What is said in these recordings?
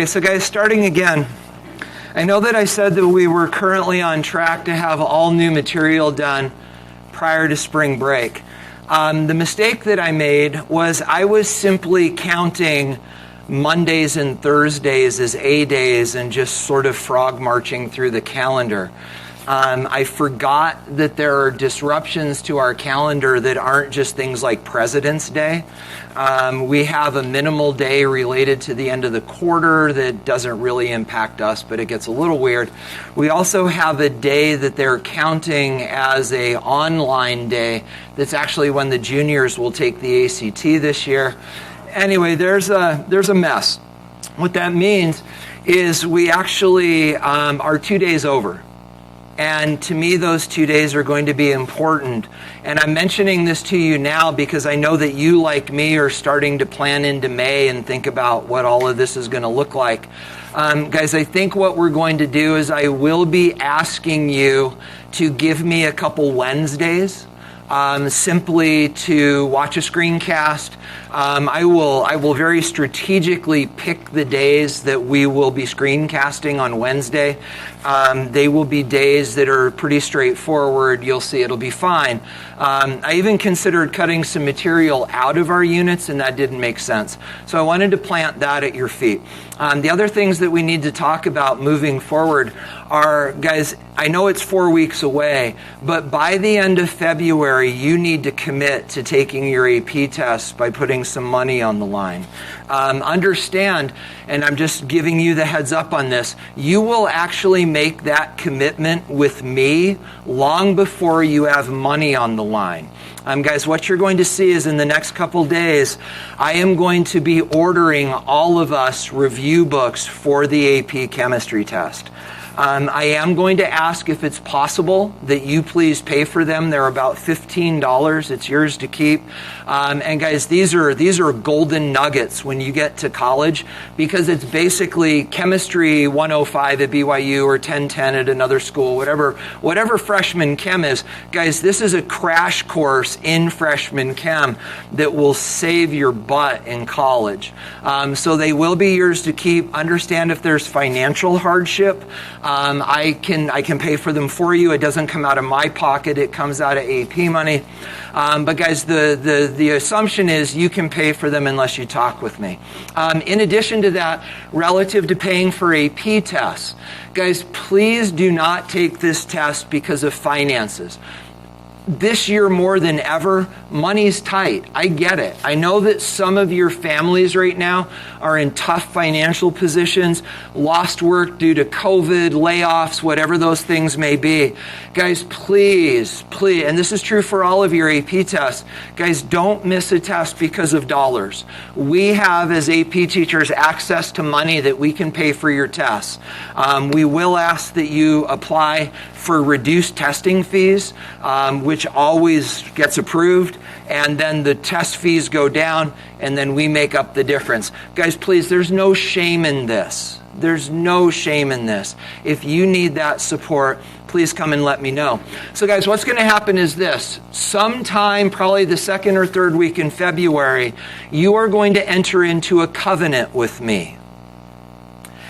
Okay, so guys, starting again. I know that I said that we were currently on track to have all new material done prior to spring break. The mistake that I made was I was simply counting Mondays and Thursdays as A days and just sort of frog marching through the calendar. I forgot that there are disruptions to our calendar that aren't just things like President's Day. We have a minimal day related to the end of the quarter that doesn't really impact us, but it gets a little weird. We also have a day that they're counting as an online day. That's actually when the juniors will take the ACT this year. Anyway, there's a mess. What that means is we actually are 2 days over. And to me, those 2 days are going to be important. And I'm mentioning this to you now because I know that you, like me, are starting to plan into May and think about what all of this is going to look like. Guys, I think what we're going to do is I will be asking you to give me a couple Wednesdays. Simply to watch a screencast. I will very strategically pick the days that we will be screencasting on Wednesday. They will be days that are pretty straightforward. You'll see it'll be fine. I even considered cutting some material out of our units, and that didn't make sense. So I wanted to plant that at your feet. The other things that we need to talk about moving forward are, guys, I know it's 4 weeks away, but by the end of February, you need to commit to taking your AP test by putting some money on the line. Understand, and I'm just giving you the heads up on this, you will actually make that commitment with me long before you have money on the line. Guys, what you're going to see is in the next couple days, I am going to be ordering all of us review books for the AP chemistry test. I am going to ask if it's possible that you please pay for them. They're about $15. It's yours to keep. And guys, these are golden nuggets when you get to college because it's basically chemistry 105 at BYU or 1010 at another school, whatever freshman chem is. Guys, this is a crash course in freshman chem that will save your butt in college. So they will be yours to keep. Understand if there's financial hardship. I can pay for them for you. It doesn't come out of my pocket. It comes out of AP money. But guys, the assumption is you can pay for them unless you talk with me. In addition to that, relative to paying for AP tests, guys, please do not take this test because of finances. This year more than ever, money's tight. I get it. I know that some of your families right now are in tough financial positions, lost work due to COVID, layoffs, whatever those things may be. Guys, please, and this is true for all of your AP tests, guys, don't miss a test because of dollars. We have, as AP teachers, access to money that we can pay for your tests. We will ask that you apply for reduced testing fees, which always gets approved, and then the test fees go down, and then we make up the difference. Guys, please, there's no shame in this. There's no shame in this. If you need that support, please come and let me know. So guys, what's going to happen is this. Sometime, probably the second or third week in February, you are going to enter into a covenant with me.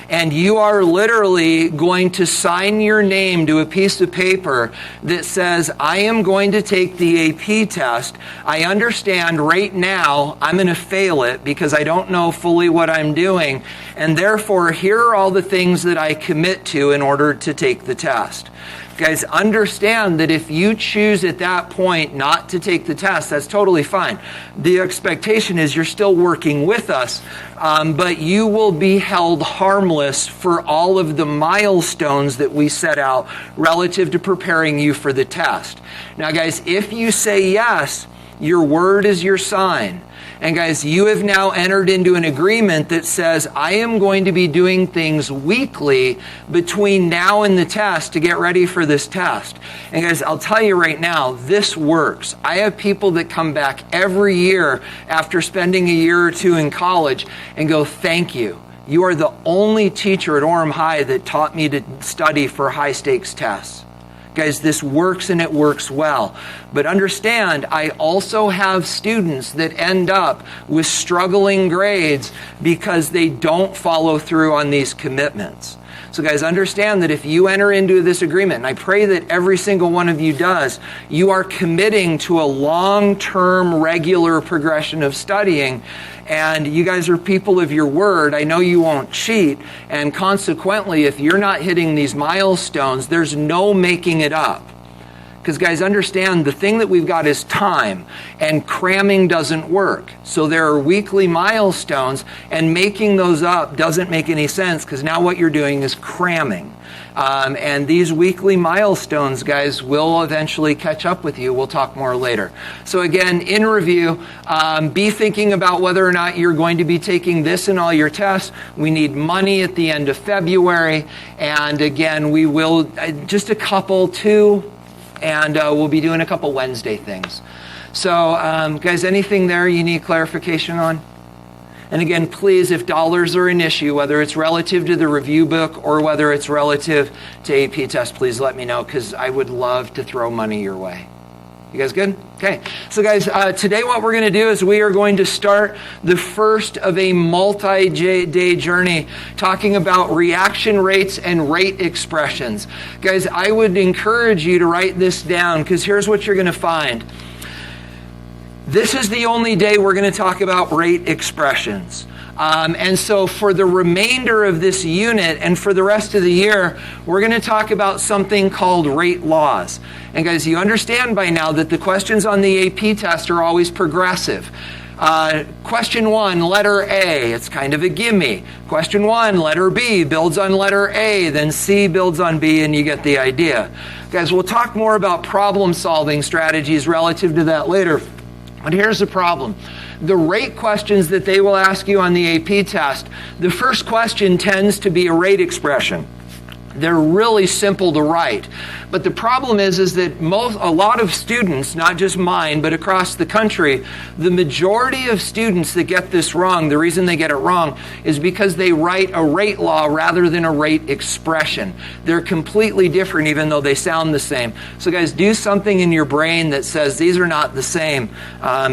And you are literally going to sign your name to a piece of paper that says, I am going to take the AP test. I understand right now I'm going to fail it because I don't know fully what I'm doing. And therefore, here are all the things that I commit to in order to take the test. Guys, understand that if you choose at that point not to take the test, that's totally fine. The expectation is you're still working with us, but you will be held harmless for all of the milestones that we set out relative to preparing you for the test. Now, guys, if you say yes, your word is your sign. And guys, you have now entered into an agreement that says, I am going to be doing things weekly between now and the test to get ready for this test. And guys, I'll tell you right now, this works. I have people that come back every year after spending a year or two in college and go, thank you. You are the only teacher at Orem High that taught me to study for high stakes tests. Guys, this works and it works well. But understand, I also have students that end up with struggling grades because they don't follow through on these commitments. So guys, understand that if you enter into this agreement, and I pray that every single one of you does, you are committing to a long-term, regular progression of studying. And you guys are people of your word. I know you won't cheat. And consequently, if you're not hitting these milestones, there's no making it up. Because guys, understand the thing that we've got is time, and cramming doesn't work. So there are weekly milestones, and making those up doesn't make any sense because now what you're doing is cramming. And these weekly milestones, guys, will eventually catch up with you. We'll talk more later. So again, in review, be thinking about whether or not you're going to be taking this in all your tests. We need money at the end of February. And again, we will, just a couple, two, and we'll be doing a couple Wednesday things. So, guys, anything there you need clarification on? And again, please, if dollars are an issue, whether it's relative to the review book or whether it's relative to AP test, please let me know because I would love to throw money your way. You guys good? Okay. So guys, today what we're going to do is we are going to start the first of a multi-day journey talking about reaction rates and rate expressions. Guys, I would encourage you to write this down because here's what you're going to find. This is the only day we're going to talk about rate expressions. And so for the remainder of this unit and for the rest of the year, we're going to talk about something called rate laws. And guys, you understand by now that the questions on the AP test are always progressive. Question 1, letter A, it's kind of a gimme. Question 1, letter B, builds on letter A, then C builds on B, and you get the idea. Guys, we'll talk more about problem-solving strategies relative to that later. But here's the problem. The rate questions that they will ask you on the AP test, the first question tends to be a rate expression. They're really simple to write. But the problem is that a lot of students, not just mine, but across the country, the majority of students that get this wrong, the reason they get it wrong is because they write a rate law rather than a rate expression. They're completely different even though they sound the same. So guys, do something in your brain that says these are not the same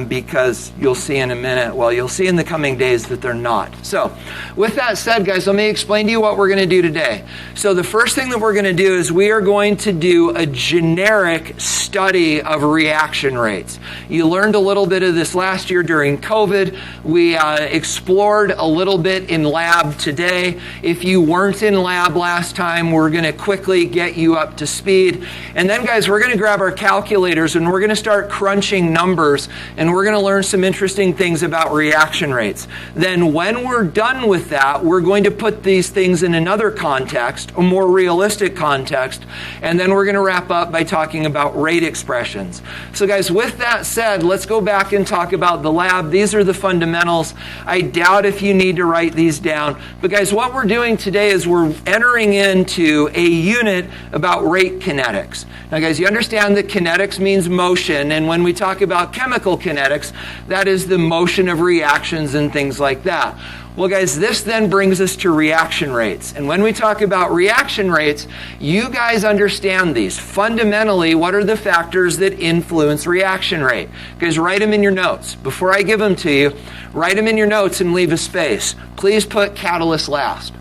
because you'll see in a minute, well, you'll see in the coming days that they're not. So with that said, guys, let me explain to you what we're going to do today. So the first thing that we're going to do is we are going to do a generic study of reaction rates. You learned a little bit of this last year during COVID. We explored a little bit in lab today. If you weren't in lab last time, we're going to quickly get you up to speed. And then, guys, we're going to grab our calculators and we're going to start crunching numbers and we're going to learn some interesting things about reaction rates. Then when we're done with that, we're going to put these things in another context, a more realistic context, and then we're going to wrap up by talking about rate expressions. So guys, with that said, let's go back and talk about the lab. These are the fundamentals. I doubt if you need to write these down. But guys, what we're doing today is we're entering into a unit about rate kinetics. Now guys, you understand that kinetics means motion, and when we talk about chemical kinetics, that is the motion of reactions and things like that. Well, guys, this then brings us to reaction rates. And when we talk about reaction rates, you guys understand these. Fundamentally, what are the factors that influence reaction rate? Guys, write them in your notes. Before I give them to you, write them in your notes and leave a space. Please put catalyst last.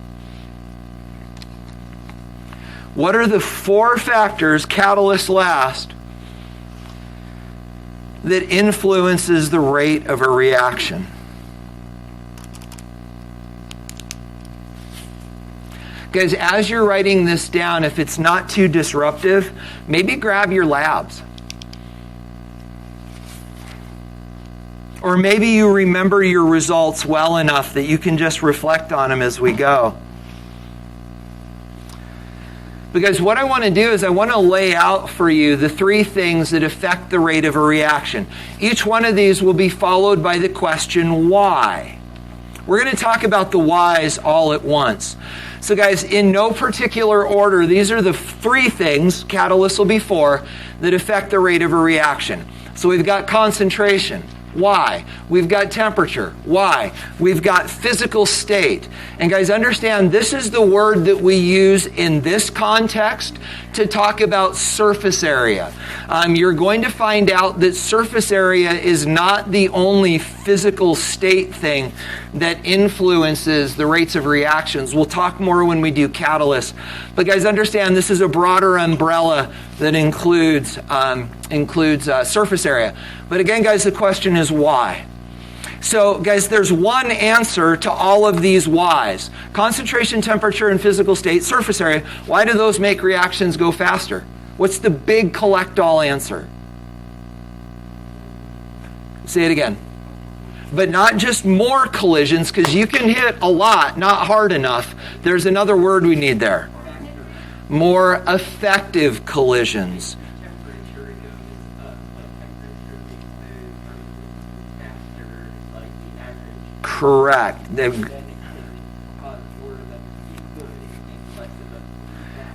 What are the 4 factors, catalyst last, that influences the rate of a reaction? Guys, as you're writing this down, if it's not too disruptive, maybe grab your labs. Or maybe you remember your results well enough that you can just reflect on them as we go. Because what I want to do is I want to lay out for you the 3 things that affect the rate of a reaction. Each one of these will be followed by the question, why? We're going to talk about the whys all at once. So guys, in no particular order, these are the 3 things, catalysts will be 4, that affect the rate of a reaction. So we've got concentration. Why? We've got temperature. Why? We've got physical state. And guys, understand this is the word that we use in this context to talk about surface area. You're going to find out that surface area is not the only physical state thing that influences the rates of reactions. We'll talk more when we do catalysts. But guys, understand this is a broader umbrella that includes surface area. But again, guys, the question is why? So, guys, there's one answer to all of these whys. Concentration, temperature, and physical state, surface area. Why do those make reactions go faster? What's the big collect-all answer? Say it again. But not just more collisions, because you can hit a lot, not hard enough. There's another word we need there. More effective collisions. Correct.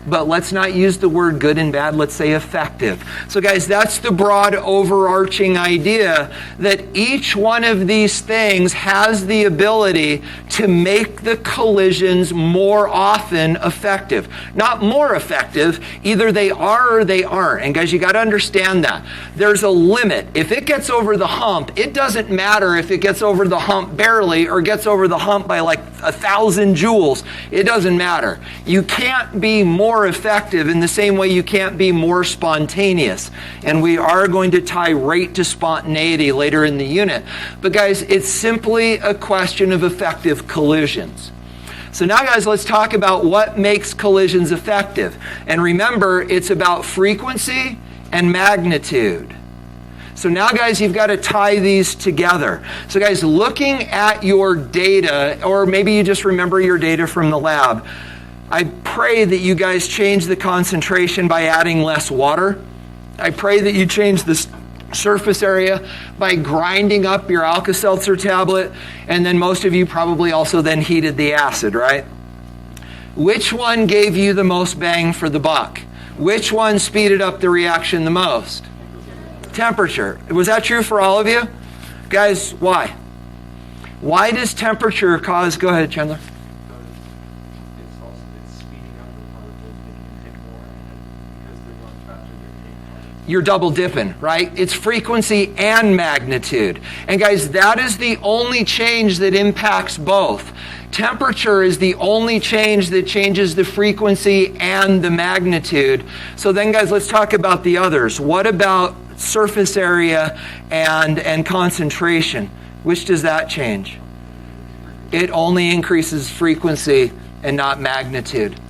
But let's not use the word good and bad. Let's say effective. So guys, that's the broad overarching idea that each one of these things has the ability to make the collisions more often effective. Not more effective. Either they are or they aren't. And guys, you got to understand that. There's a limit. If it gets over the hump, it doesn't matter if it gets over the hump barely or gets over the hump by like 1,000 joules. It doesn't matter. You can't be more effective in the same way you can't be more spontaneous. And we are going to tie rate to spontaneity later in the unit. But guys, it's simply a question of effective collisions. So now, guys, let's talk about what makes collisions effective. And remember, it's about frequency and magnitude. So now, guys, you've got to tie these together. So, guys, looking at your data, or maybe you just remember your data from the lab, I pray that you guys change the concentration by adding less water. I pray that you change the surface area by grinding up your Alka-Seltzer tablet, and then most of you probably also then heated the acid, right? Which one gave you the most bang for the buck? Which one speeded up the reaction the most? Temperature. Was that true for all of you? Guys, why? Why does temperature cause... Go ahead, Chandler. You're double dipping, right? It's frequency and magnitude. And guys, that is the only change that impacts both. Temperature is the only change that changes the frequency and the magnitude. So then, guys, let's talk about the others. What about surface area and concentration? Which does that change? It only increases frequency and not magnitude.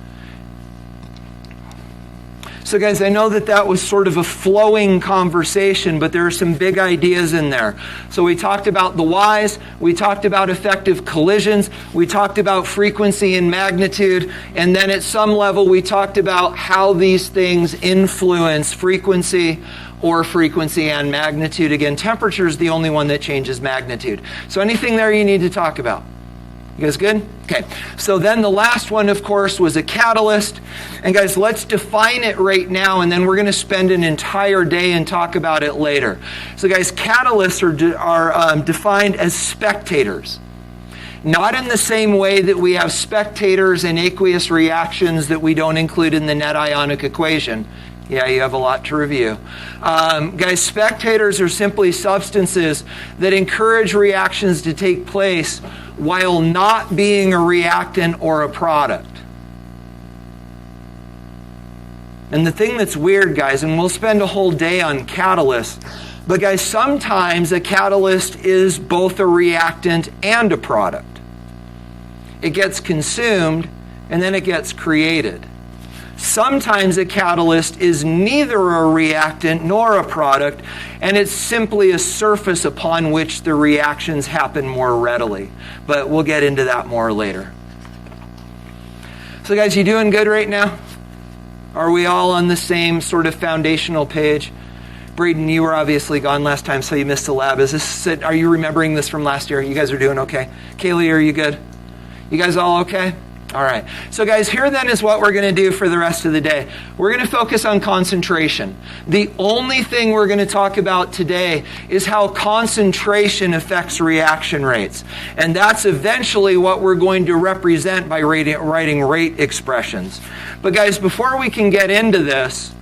So guys, I know that was sort of a flowing conversation, but there are some big ideas in there. So we talked about the whys, we talked about effective collisions, we talked about frequency and magnitude, and then at some level we talked about how these things influence frequency and magnitude. Again, temperature is the only one that changes magnitude. So anything there you need to talk about? You guys good? Okay. So then the last one, of course, was a catalyst. And guys, let's define it right now, and then we're going to spend an entire day and talk about it later. So guys, catalysts are defined as spectators. Not in the same way that we have spectators in aqueous reactions that we don't include in the net ionic equation. Yeah, you have a lot to review. Guys, spectators are simply substances that encourage reactions to take place while not being a reactant or a product. And the thing that's weird, guys, and we'll spend a whole day on catalysts, but guys, sometimes a catalyst is both a reactant and a product. It gets consumed and then it gets created. Sometimes a catalyst is neither a reactant nor a product, and it's simply a surface upon which the reactions happen more readily. But we'll get into that more later. So guys, you doing good right now? Are we all on the same sort of foundational page? Braden, you were obviously gone last time, so you missed the lab. Are you remembering this from last year? You guys are doing okay? Kaylee, are you good? You guys all okay? All right. So guys, here then is what we're going to do for the rest of the day. We're going to focus on concentration. The only thing we're going to talk about today is how concentration affects reaction rates. And that's eventually what we're going to represent by writing rate expressions. But guys, before we can get into this,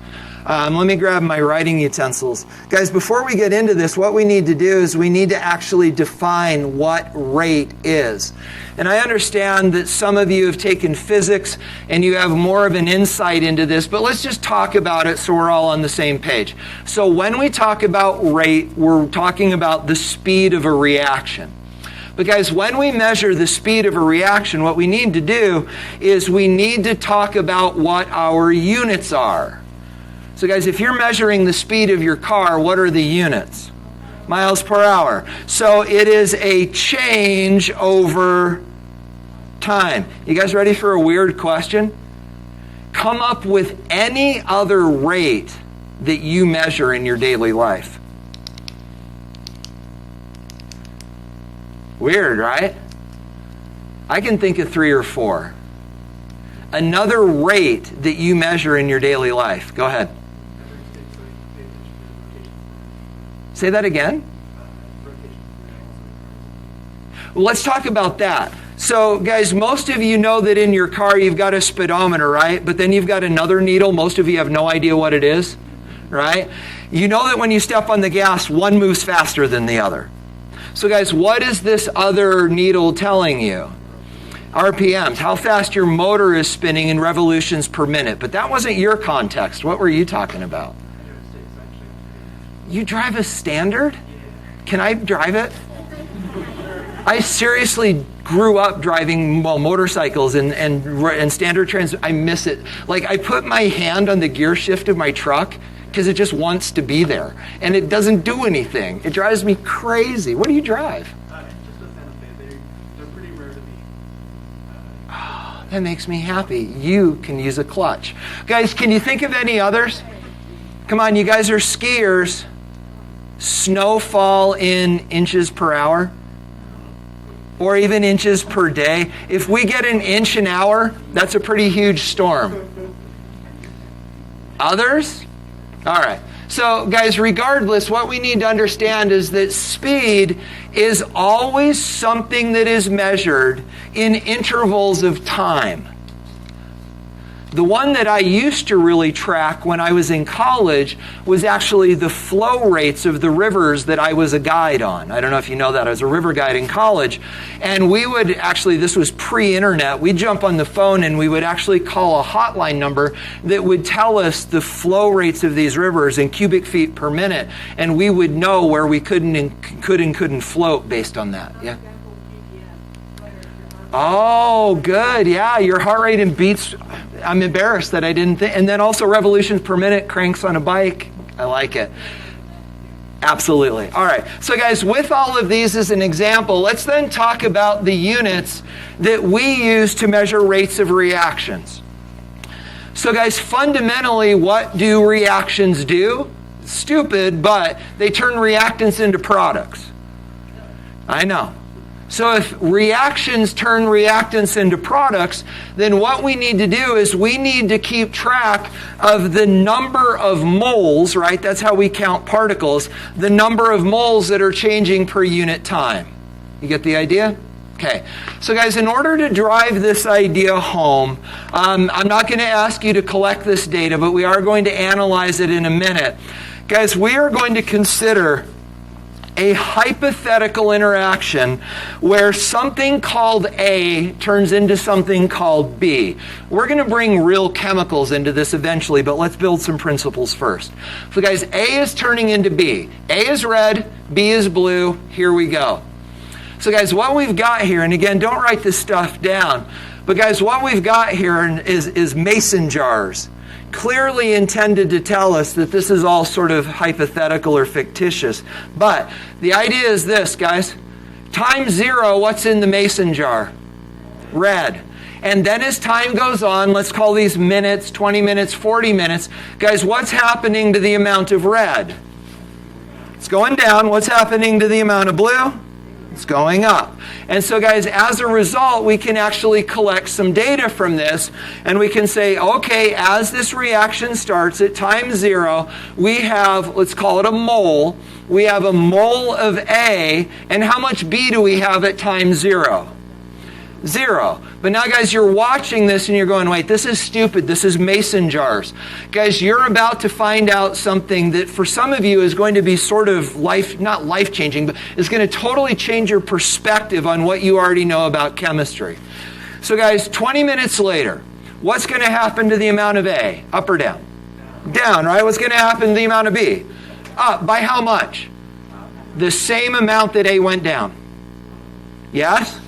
let me grab my writing utensils. Guys, before we get into this, what we need to do is we need to actually define what rate is. And I understand that some of you have taken physics and you have more of an insight into this, but let's just talk about it so we're all on the same page. So when we talk about rate, we're talking about the speed of a reaction. But guys, when we measure the speed of a reaction, what we need to do is we need to talk about what our units are. So guys, if you're measuring the speed of your car, what are the units? Miles per hour. So it is a change over time. You guys ready for a weird question? Come up with any other rate that you measure in your daily life. Weird, right? I can think of 3 or 4. Another rate that you measure in your daily life. Go ahead. Say that again. Well, let's talk about that. So, guys, most of you know that in your car you've got a speedometer, right? But then you've got another needle. Most of you have no idea what it is, right? You know that when you step on the gas, one moves faster than the other. So, guys, what is this other needle telling you? RPMs, how fast your motor is spinning in revolutions per minute. But that wasn't your context. What were you talking about? You drive a Standard? Can I drive it? I seriously grew up driving motorcycles and Standard trans. I miss it. Like, I put my hand on the gear shift of my truck because it just wants to be there. And it doesn't do anything. It drives me crazy. What do you drive? Just a Santa Fe. They're pretty rare to be. That makes me happy. You can use a clutch. Guys, can you think of any others? Come on, you guys are skiers. Snowfall in inches per hour? Or even inches per day? If we get an inch an hour, that's a pretty huge storm. Others? All right. So, guys, regardless, what we need to understand is that speed is always something that is measured in intervals of time. The one that I used to really track when I was in college was actually the flow rates of the rivers that I was a guide on. I don't know if you know that. I was a river guide in college. And we would actually, this was pre-internet, we'd jump on the phone and we would actually call a hotline number that would tell us the flow rates of these rivers in cubic feet per minute. And we would know where we could and couldn't float based on that. Yeah. Oh, good. Yeah, your heart rate and beats. I'm embarrassed that I didn't think. And then also revolutions per minute, cranks on a bike. I like it. Absolutely. All right. So guys, with all of these as an example, let's then talk about the units that we use to measure rates of reactions. So guys, fundamentally, what do reactions do? Stupid, but they turn reactants into products. I know. So if reactions turn reactants into products, then what we need to do is we need to keep track of the number of moles, right? That's how we count particles, the number of moles that are changing per unit time. You get the idea? Okay. So guys, in order to drive this idea home, I'm not going to ask you to collect this data, but we are going to analyze it in a minute. Guys, we are going to consider a hypothetical interaction where something called A turns into something called B. We're going to bring real chemicals into this eventually, but let's build some principles first. So guys, A is turning into B. A is red, B is blue. Here we go. So guys, what we've got here, and again, don't write this stuff down, but guys, what we've got here is mason jars. Clearly intended to tell us that this is all sort of hypothetical or fictitious. But the idea is this, guys. Time 0, what's in the mason jar? Red. And then as time goes on, let's call these minutes, 20 minutes, 40 minutes. Guys, what's happening to the amount of red? It's going down. What's happening to the amount of blue? It's going up. And so guys, as a result, we can actually collect some data from this, and we can say, okay, as this reaction starts at time 0, we have, let's call it a mole. We have a mole of A, and how much B do we have at time 0? 0. But now guys, you're watching this and you're going, wait, this is stupid. This is mason jars. Guys, you're about to find out something that for some of you is going to be sort of not life-changing, but is going to totally change your perspective on what you already know about chemistry. So guys, 20 minutes later, what's going to happen to the amount of A? Up or down? Down, right? What's going to happen to the amount of B? Up. By how much? The same amount that A went down. Yes?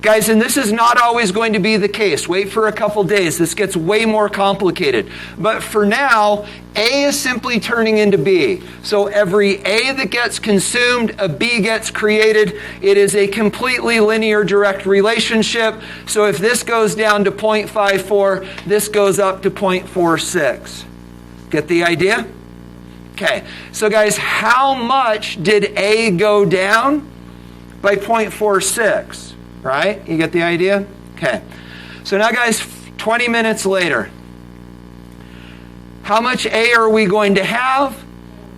Guys, and this is not always going to be the case. Wait for a couple days. This gets way more complicated. But for now, A is simply turning into B. So every A that gets consumed, a B gets created. It is a completely linear direct relationship. So if this goes down to 0.54, this goes up to 0.46. Get the idea? Okay. So guys, how much did A go down? By 0.46. Right? You get the idea? Okay. So now guys, 20 minutes later, how much A are we going to have?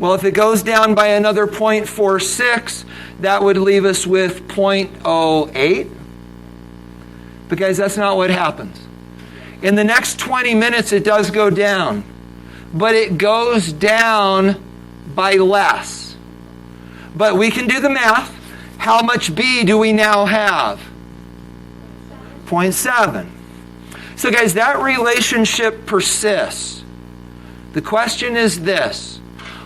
Well, if it goes down by another 0.46, that would leave us with 0.08. But guys, that's not what happens. In the next 20 minutes, it does go down. But it goes down by less. But we can do the math. How much B do we now have? 0.7. So guys, that relationship persists. The question is this.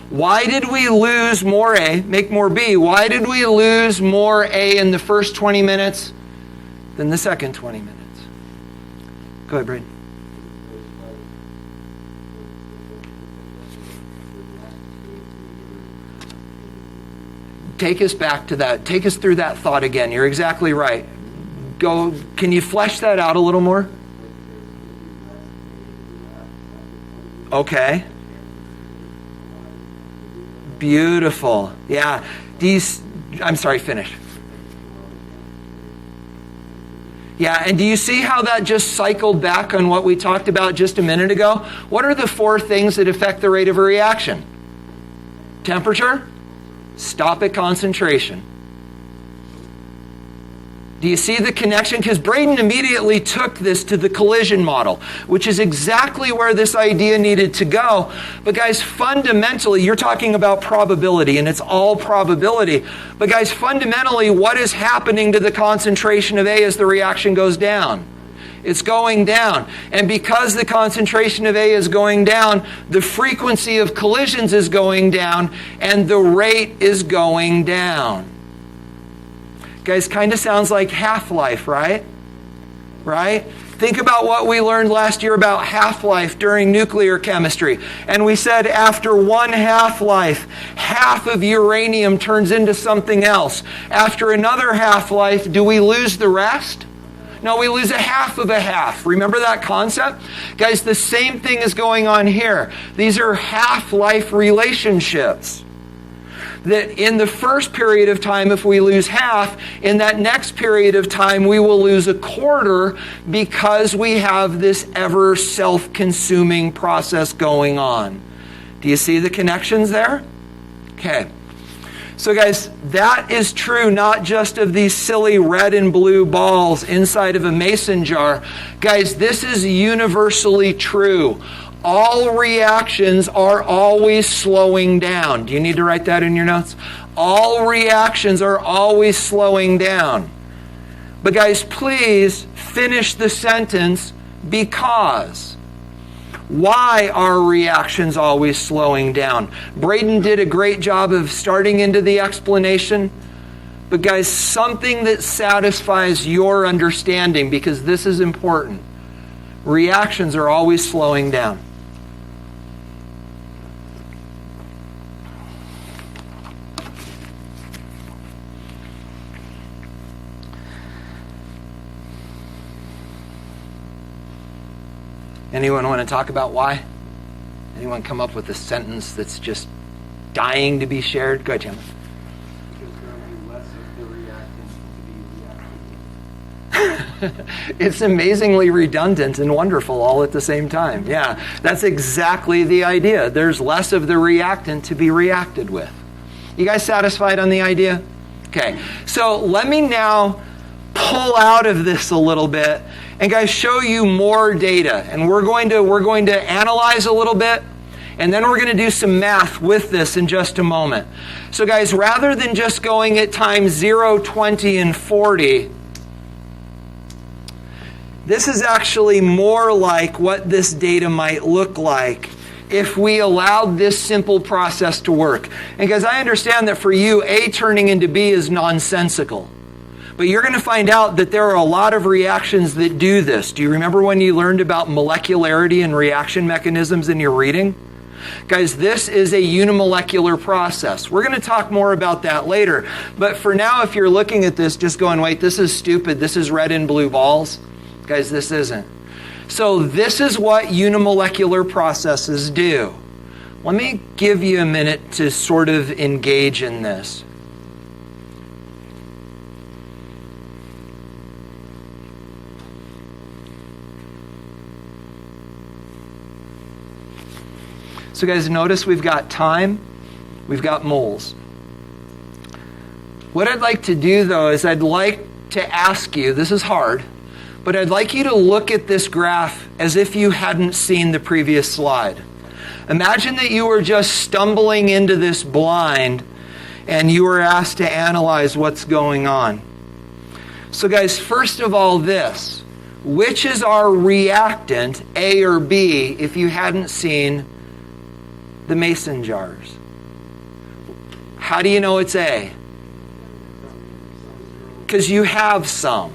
Why did we lose more A, make more B? Why did we lose more A in the first 20 minutes than the second 20 minutes? Go ahead, Braden. Take us back to that. Take us through that thought again. You're exactly right. Can you flesh that out a little more? Okay. Beautiful. Yeah. I'm sorry, finish. Yeah, and do you see how that just cycled back on what we talked about just a minute ago? What are the 4 things that affect the rate of a reaction? Temperature, stop at concentration. Do you see the connection? Because Braden immediately took this to the collision model, which is exactly where this idea needed to go. But guys, fundamentally, you're talking about probability, and it's all probability. But guys, fundamentally, what is happening to the concentration of A as the reaction goes down? It's going down. And because the concentration of A is going down, the frequency of collisions is going down, and the rate is going down. Guys, kind of sounds like half-life, right? Right? Think about what we learned last year about half-life during nuclear chemistry. And we said after one half-life, half of uranium turns into something else. After another half-life, do we lose the rest? No, we lose a half of a half. Remember that concept? Guys, the same thing is going on here. These are half-life relationships. That in the first period of time, if we lose half, in that next period of time, we will lose a quarter because we have this ever self-consuming process going on. Do you see the connections there? Okay. So guys, that is true not just of these silly red and blue balls inside of a mason jar. Guys, this is universally true. All reactions are always slowing down. Do you need to write that in your notes? All reactions are always slowing down. But guys, please finish the sentence because. Why are reactions always slowing down? Braden did a great job of starting into the explanation. But guys, something that satisfies your understanding, because this is important. Reactions are always slowing down. Anyone want to talk about why? Anyone come up with a sentence that's just dying to be shared? Go ahead, Tim. Because there will be less of the reactant It's amazingly redundant and wonderful all at the same time. Yeah, that's exactly the idea. There's less of the reactant to be reacted with. You guys satisfied on the idea? Okay, so let me now pull out of this a little bit and guys show you more data. And we're going to analyze a little bit, and then we're going to do some math with this in just a moment. So guys, rather than just going at times 0, 20, and 40, this is actually more like what this data might look like if we allowed this simple process to work. And guys, I understand that for you, A turning into B is nonsensical. But you're going to find out that there are a lot of reactions that do this. Do you remember when you learned about molecularity and reaction mechanisms in your reading? Guys, this is a unimolecular process. We're going to talk more about that later. But for now, if you're looking at this just going, wait, this is stupid. This is red and blue balls. Guys, this isn't. So this is what unimolecular processes do. Let me give you a minute to sort of engage in this. So guys, notice we've got time, we've got moles. What I'd like to do though is I'd like to ask you, this is hard, but I'd like you to look at this graph as if you hadn't seen the previous slide. Imagine that you were just stumbling into this blind and you were asked to analyze what's going on. So guys, first of all this, which is our reactant, A or B, if you hadn't seen the mason jars? How do you know it's A? Because you have some,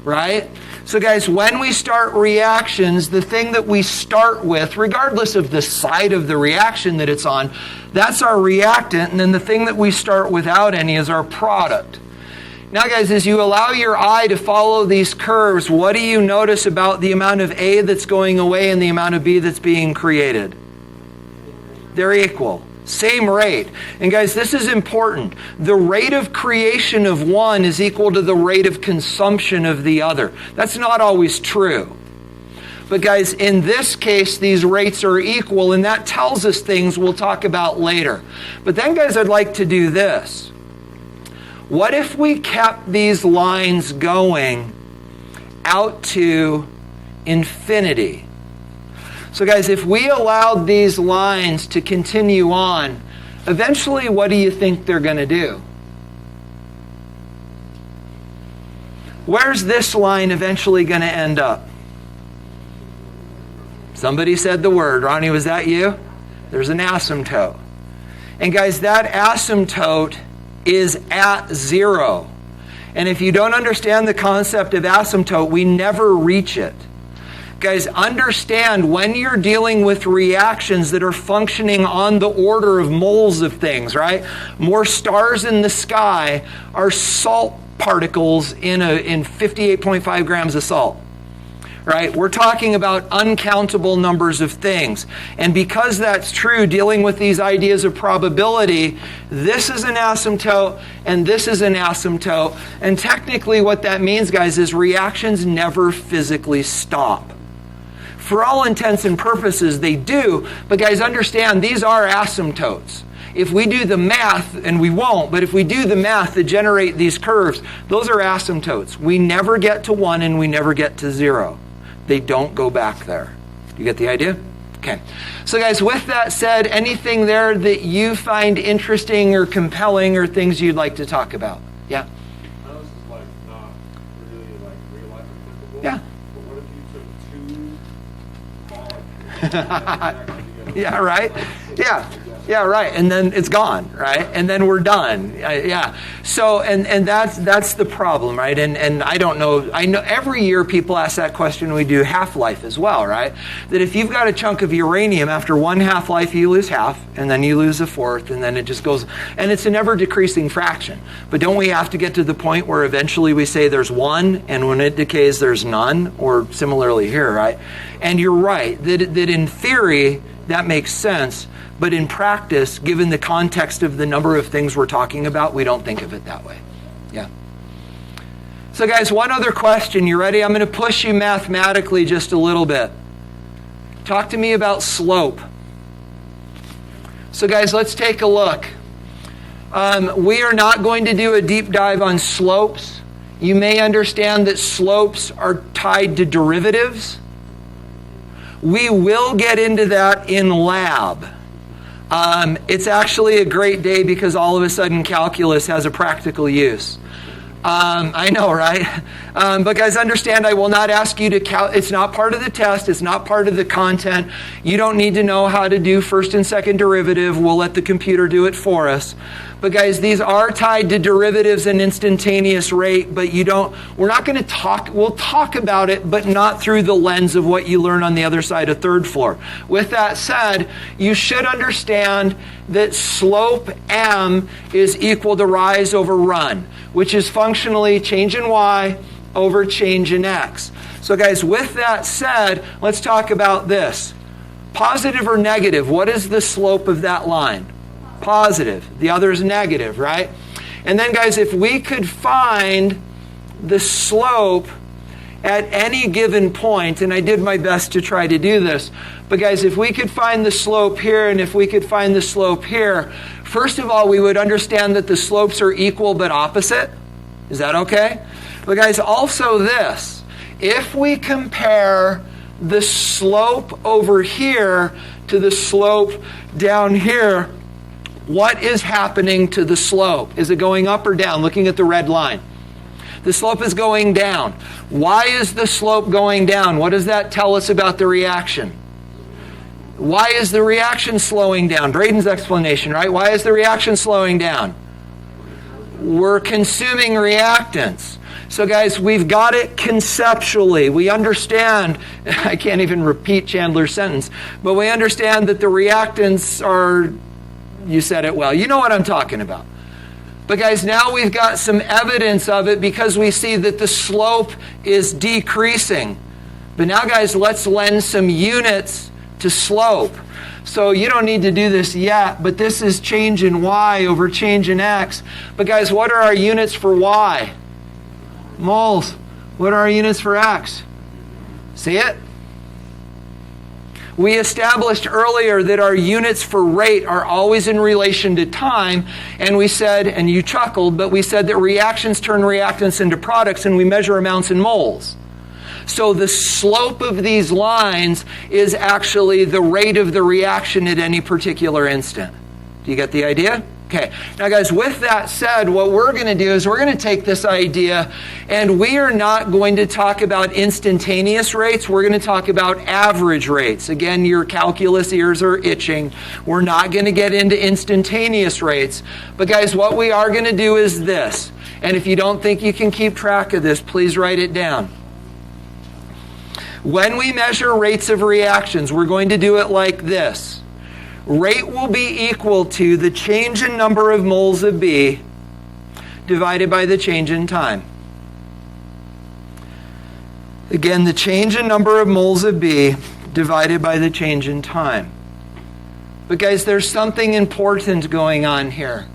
right? So guys, when we start reactions, the thing that we start with, regardless of the side of the reaction that it's on, that's our reactant, and then the thing that we start without any is our product. Now guys, as you allow your eye to follow these curves, what do you notice about the amount of A that's going away and the amount of B that's being created? They're equal. Same rate. And guys, this is important. The rate of creation of one is equal to the rate of consumption of the other. That's not always true. But guys, in this case, these rates are equal, and that tells us things we'll talk about later. But then guys, I'd like to do this. What if we kept these lines going out to infinity? So guys, if we allowed these lines to continue on, eventually what do you think they're going to do? Where's this line eventually going to end up? Somebody said the word. Ronnie, was that you? There's an asymptote. And guys, that asymptote is at 0. And if you don't understand the concept of asymptote, we never reach it. Guys, understand when you're dealing with reactions that are functioning on the order of moles of things, right? More stars in the sky are salt particles in 58.5 grams of salt, right? We're talking about uncountable numbers of things. And because that's true, dealing with these ideas of probability, this is an asymptote and this is an asymptote. And technically what that means, guys, is reactions never physically stop. For all intents and purposes, they do. But guys, understand, these are asymptotes. If we do the math, and we won't, but if we do the math to generate these curves, those are asymptotes. We never get to 1 and we never get to 0. They don't go back there. You get the idea? Okay. So guys, with that said, anything there that you find interesting or compelling or things you'd like to talk about? Yeah? I know this is like not really like real life applicable. Yeah. But what if you took two molecules? Yeah, right? Yeah, right. And then it's gone, right? And then we're done. Yeah. So, and that's the problem, right? And I don't know. I know every year people ask that question. We do half-life as well, right? That if you've got a chunk of uranium, after one half-life, you lose half, and then you lose a fourth, and then it just goes. And it's an ever-decreasing fraction. But don't we have to get to the point where eventually we say there's one, and when it decays, there's none? Or similarly here, right? And you're right, that in theory, that makes sense. But in practice, given the context of the number of things we're talking about, we don't think of it that way. Yeah. Does So guys, one other question. You ready? I'm going to push you mathematically just a little bit. Talk to me about slope. So guys, let's take a look. We are not going to do a deep dive on slopes. You may understand that slopes are tied to derivatives. We will get into that in lab. It's actually a great day because all of a sudden calculus has a practical use. I know, right? But guys, understand I will not ask you to it's not part of the test. It's not part of the content. You don't need to know how to do first and second derivative. We'll let the computer do it for us. But guys, these are tied to derivatives and instantaneous rate, but we're not going to talk, we'll talk about it, but not through the lens of what you learn on the other side of third floor. With that said, you should understand that slope M is equal to rise over run, which is functionally change in Y over change in X. So guys, with that said, let's talk about this. Positive or negative, what is the slope of that line? Positive. The other is negative, right? And then guys, if we could find the slope at any given point, and I did my best to try to do this, but guys, if we could find the slope here and if we could find the slope here, first of all, we would understand that the slopes are equal but opposite. Is that okay? But guys, also this, if we compare the slope over here to the slope down here, what is happening to the slope? Is it going up or down? Looking at the red line. The slope is going down. Why is the slope going down? What does that tell us about the reaction? Why is the reaction slowing down? Braden's explanation, right? Why is the reaction slowing down? We're consuming reactants. So guys, we've got it conceptually. We understand, I can't even repeat Chandler's sentence, but we understand that the reactants are, you said it well, you know what I'm talking about. But guys, now we've got some evidence of it because we see that the slope is decreasing. But now guys, let's lend some units to slope. So you don't need to do this yet, but this is change in Y over change in X. But guys, what are our units for Y? Moles. What are our units for X? See it? We established earlier that our units for rate are always in relation to time, and we said, and you chuckled, but we said that reactions turn reactants into products, and we measure amounts in moles. So the slope of these lines is actually the rate of the reaction at any particular instant. Do you get the idea? Okay. Now guys, with that said, what we're going to do is we're going to take this idea and we are not going to talk about instantaneous rates. We're going to talk about average rates. Again, your calculus ears are itching. We're not going to get into instantaneous rates. But guys, what we are going to do is this. And if you don't think you can keep track of this, please write it down. When we measure rates of reactions, we're going to do it like this. Rate will be equal to the change in number of moles of B divided by the change in time. Again, the change in number of moles of B divided by the change in time. But guys, there's something important going on here.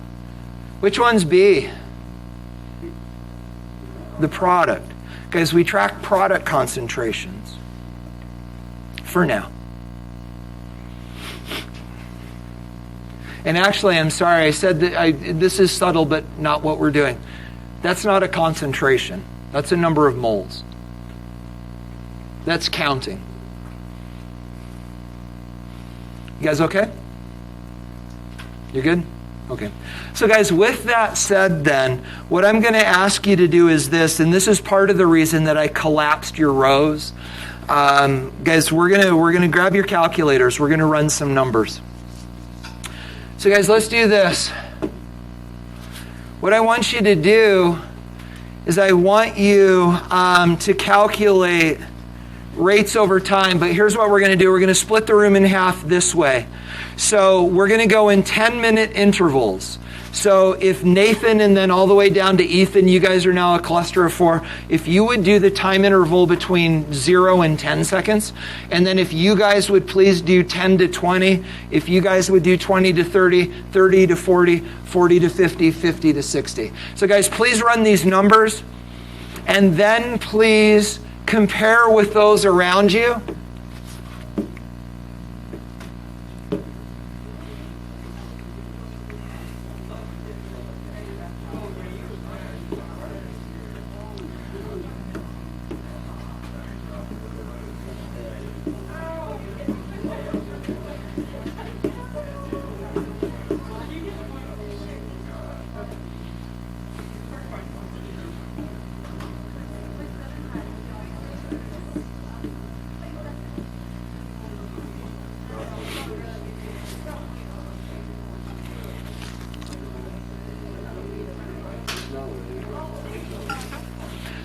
Which one's B? The product. Guys, we track product concentrations for now. And actually, I'm sorry, I said that this is subtle, but not what we're doing. That's not a concentration. That's a number of moles. That's counting. You guys okay? You good? Okay. So guys, with that said then, what I'm going to ask you to do is this, and this is part of the reason that I collapsed your rows. Guys, we're gonna grab your calculators. We're going to run some numbers. So guys, let's do this. What I want you to do is I want you to calculate rates over time, but here's what we're going to do. We're going to split the room in half this way. So we're going to go in 10-minute intervals. So if Nathan and then all the way down to Ethan, you guys are now a cluster of 4. If you would do the time interval between 0 and 10 seconds, and then if you guys would please do 10 to 20, if you guys would do 20 to 30, 30 to 40, 40 to 50, 50 to 60. So guys, please run these numbers. And then please compare with those around you.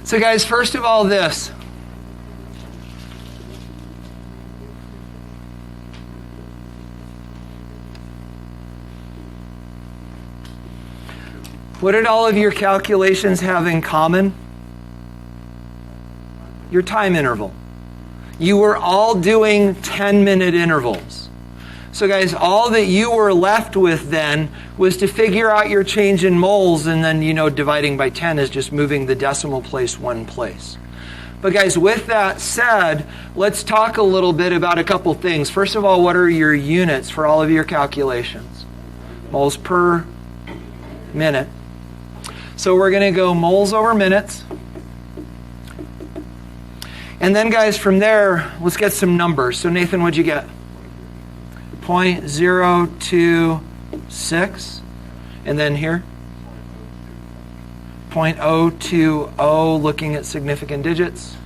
So guys, first of all, this. What did all of your calculations have in common? Your time interval. You were all doing 10-minute intervals. So guys, all that you were left with then was to figure out your change in moles, and then, dividing by 10 is just moving the decimal place one place. But guys, with that said, let's talk a little bit about a couple things. First of all, what are your units for all of your calculations? Moles per minute. So we're going to go moles over minutes. And then guys, from there, let's get some numbers. So Nathan, what'd you get? 0.026, and then here 0.020, looking at significant digits,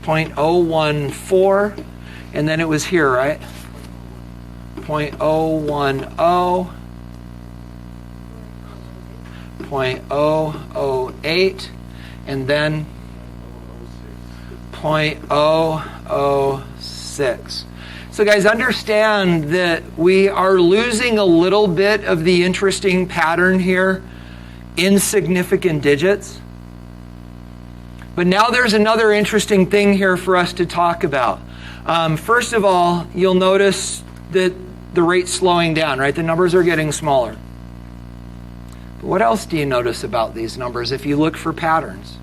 0.014, and then it was here, right? 0.010, 0.008, and then 0.006. So guys, understand that we are losing a little bit of the interesting pattern here in significant digits. But now there's another interesting thing here for us to talk about. First of all, you'll notice that the rate's slowing down, right? The numbers are getting smaller. But what else do you notice about these numbers if you look for patterns?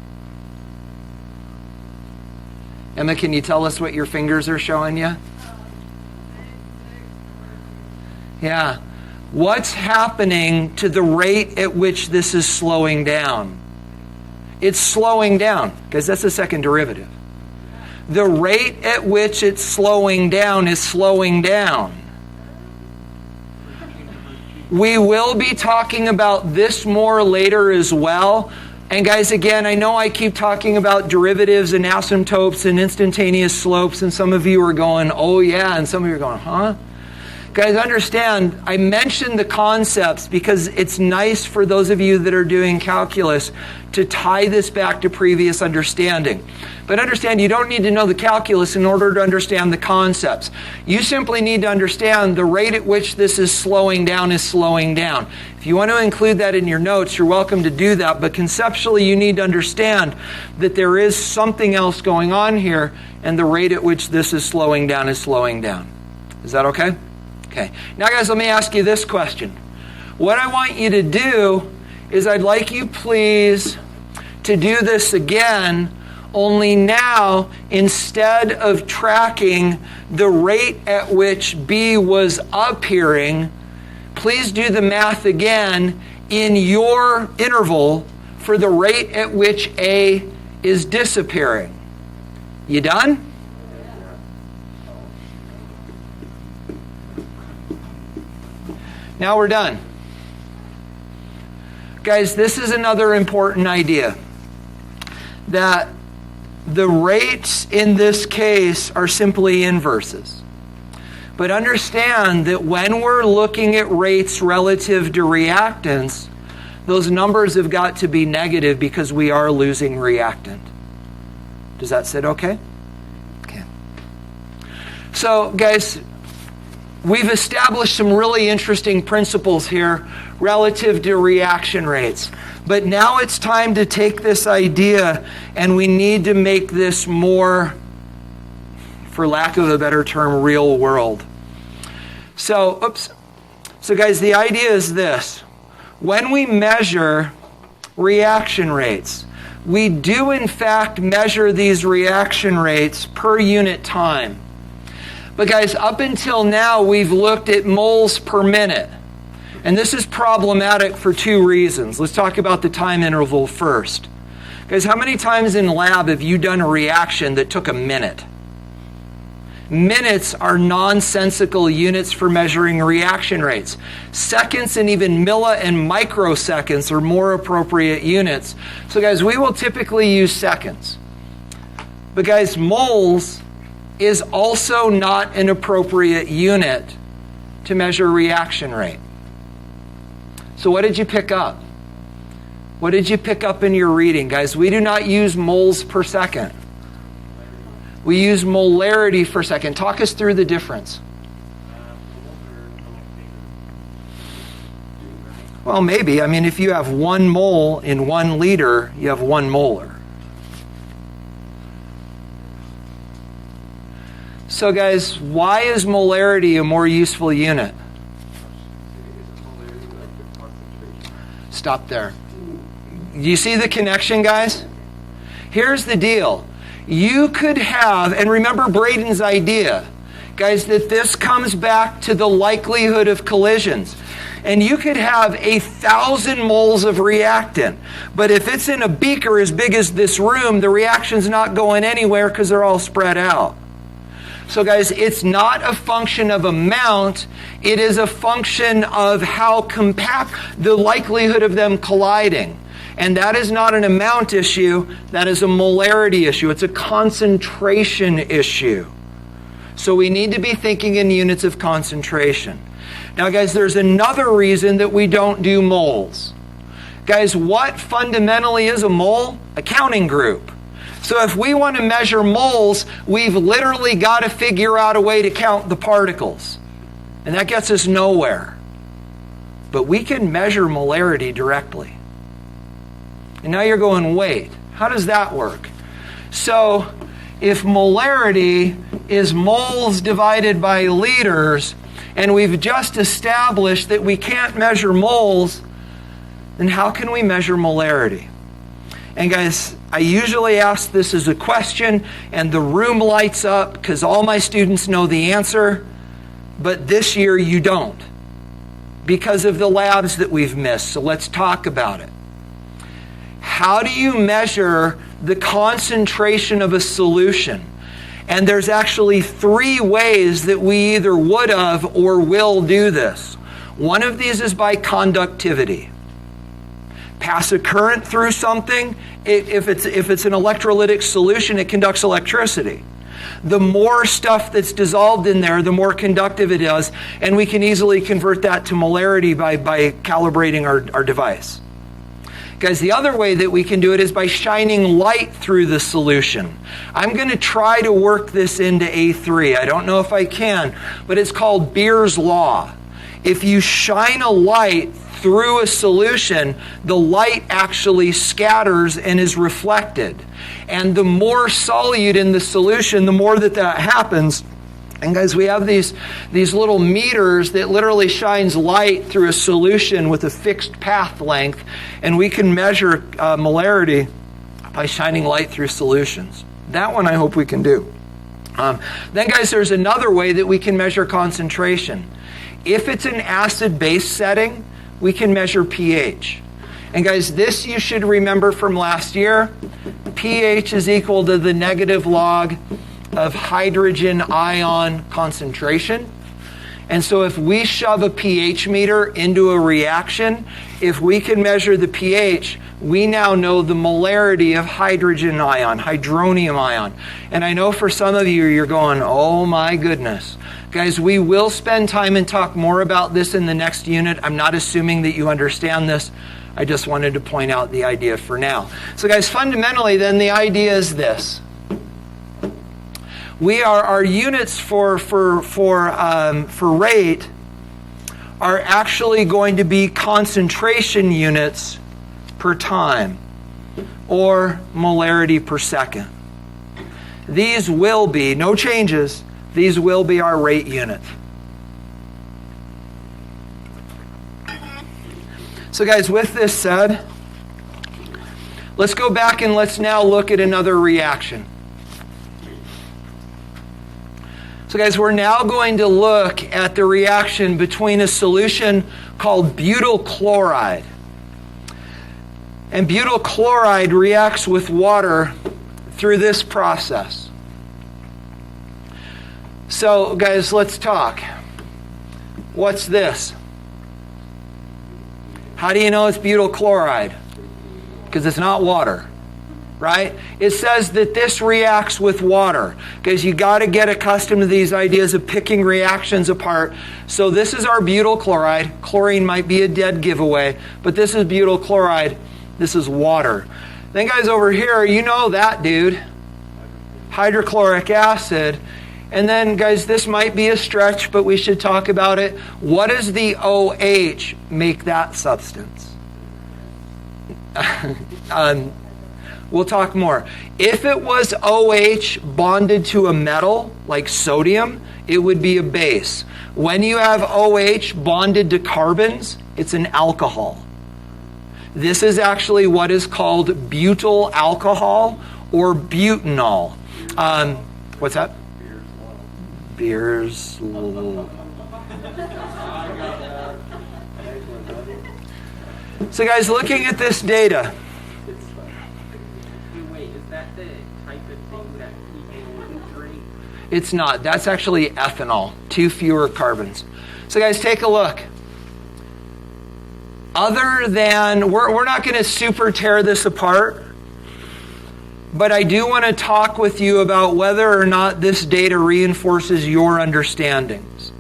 Emma, can you tell us what your fingers are showing you? Yeah. What's happening to the rate at which this is slowing down? It's slowing down, because that's the second derivative. The rate at which it's slowing down is slowing down. We will be talking about this more later as well. And guys, again, I know I keep talking about derivatives and asymptotes and instantaneous slopes, and some of you are going, oh yeah, and some of you are going, huh? Guys, understand, I mentioned the concepts because it's nice for those of you that are doing calculus to tie this back to previous understanding. But understand, you don't need to know the calculus in order to understand the concepts. You simply need to understand the rate at which this is slowing down is slowing down. If you want to include that in your notes, you're welcome to do that. But conceptually, you need to understand that there is something else going on here, and the rate at which this is slowing down is slowing down. Is that okay? Okay. Now, guys, let me ask you this question. What I want you to do is I'd like you, please, to do this again, only now, instead of tracking the rate at which B was appearing, please do the math again in your interval for the rate at which A is disappearing. You done? Now we're done. Guys, this is another important idea. That the rates in this case are simply inverses. But understand that when we're looking at rates relative to reactants, those numbers have got to be negative because we are losing reactant. Does that sit okay? Okay. So, guys, we've established some really interesting principles here relative to reaction rates. But now it's time to take this idea and we need to make this more, for lack of a better term, real world. So guys, the idea is this. When we measure reaction rates. We do, in fact, measure these reaction rates per unit time. But guys, up until now, we've looked at moles per minute. And this is problematic for two reasons. Let's talk about the time interval first. Guys, how many times in lab have you done a reaction that took a minute? Minutes are nonsensical units for measuring reaction rates. Seconds and even milli and microseconds are more appropriate units. So guys, we will typically use seconds. But guys, moles is also not an appropriate unit to measure reaction rate. So what did you pick up? What did you pick up in your reading? Guys, we do not use moles per second. We use molarity per second. Talk us through the difference. Well, maybe. I mean, if you have 1 mole in 1 liter, you have 1 molar. So guys, why is molarity a more useful unit? Stop there. You see the connection, guys? Here's the deal. You could have, and remember Braden's idea, guys, that this comes back to the likelihood of collisions. And you could have 1,000 moles of reactant. But if it's in a beaker as big as this room, the reaction's not going anywhere because they're all spread out. So guys, it's not a function of amount. It is a function of how compact, the likelihood of them colliding. And that is not an amount issue. That is a molarity issue. It's a concentration issue. So we need to be thinking in units of concentration. Now, guys, there's another reason that we don't do moles. Guys, what fundamentally is a mole? A counting group. So if we want to measure moles, we've literally got to figure out a way to count the particles. And that gets us nowhere. But we can measure molarity directly. And now you're going, wait, how does that work? So if molarity is moles divided by liters, and we've just established that we can't measure moles, then how can we measure molarity? And guys, I usually ask this as a question, and the room lights up because all my students know the answer, but this year you don't because of the labs that we've missed. So let's talk about it. How do you measure the concentration of a solution? And there's actually 3 ways that we either would have or will do this. One of these is by conductivity. Pass a current through something. If it's an electrolytic solution, it conducts electricity. The more stuff that's dissolved in there, the more conductive it is, and we can easily convert that to molarity by calibrating our device. Guys, the other way that we can do it is by shining light through the solution. I'm going to try to work this into A3. I don't know if I can, but it's called Beer's Law. If you shine a light through a solution, the light actually scatters and is reflected. And the more solute in the solution, the more that happens. And guys, we have these little meters that literally shines light through a solution with a fixed path length, and we can measure molarity by shining light through solutions. That one I hope we can do. Then guys, there's another way that we can measure concentration. If it's an acid-base setting, we can measure pH. And guys, this you should remember from last year. pH is equal to the negative log of hydrogen ion concentration. And so if we shove a pH meter into a reaction, if we can measure the pH, we now know the molarity of hydrogen ion, hydronium ion. And I know for some of you, you're going, oh my goodness. Guys, we will spend time and talk more about this in the next unit. I'm not assuming that you understand this. I just wanted to point out the idea for now. So guys, fundamentally then the idea is this. Our units for rate are actually going to be concentration units per time or molarity per second. These will be, no changes, these will be our rate units. So guys, with this said, Let's go back and let's now look at another reaction. So guys, we're now going to look at the reaction between a solution called butyl chloride. And butyl chloride reacts with water through this process. So guys, let's talk. What's this? How do you know it's butyl chloride? Because it's not water, right? It says that this reacts with water, because you got to get accustomed to these ideas of picking reactions apart. So this is our butyl chloride. Chlorine might be a dead giveaway, but this is butyl chloride. This is water. Then guys, over here, you know that dude, hydrochloric acid. And then guys, this might be a stretch, but we should talk about it. What does the OH make that substance? We'll talk more. If it was OH bonded to a metal like sodium, it would be a base. When you have OH bonded to carbons, it's an alcohol. This is actually what is called butyl alcohol or butanol. What's that? Beers. So guys, looking at this data. Wait, is that the type of thing that people wouldn't drink? It's not. That's actually ethanol. 2 fewer carbons. So guys, take a look. Other than, we're not going to super tear this apart, but I do want to talk with you about whether or not this data reinforces your understandings.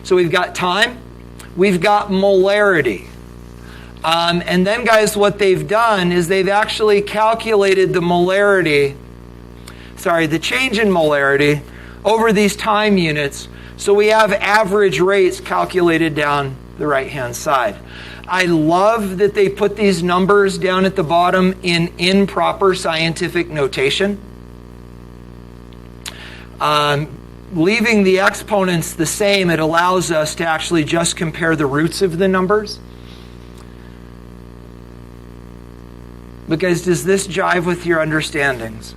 So we've got time, we've got molarity. And then guys, what they've done is they've actually calculated the change in molarity over these time units. So we have average rates calculated down the right-hand side. I love that they put these numbers down at the bottom in improper scientific notation. Leaving the exponents the same, it allows us to actually just compare the roots of the numbers. But guys, does this jive with your understandings?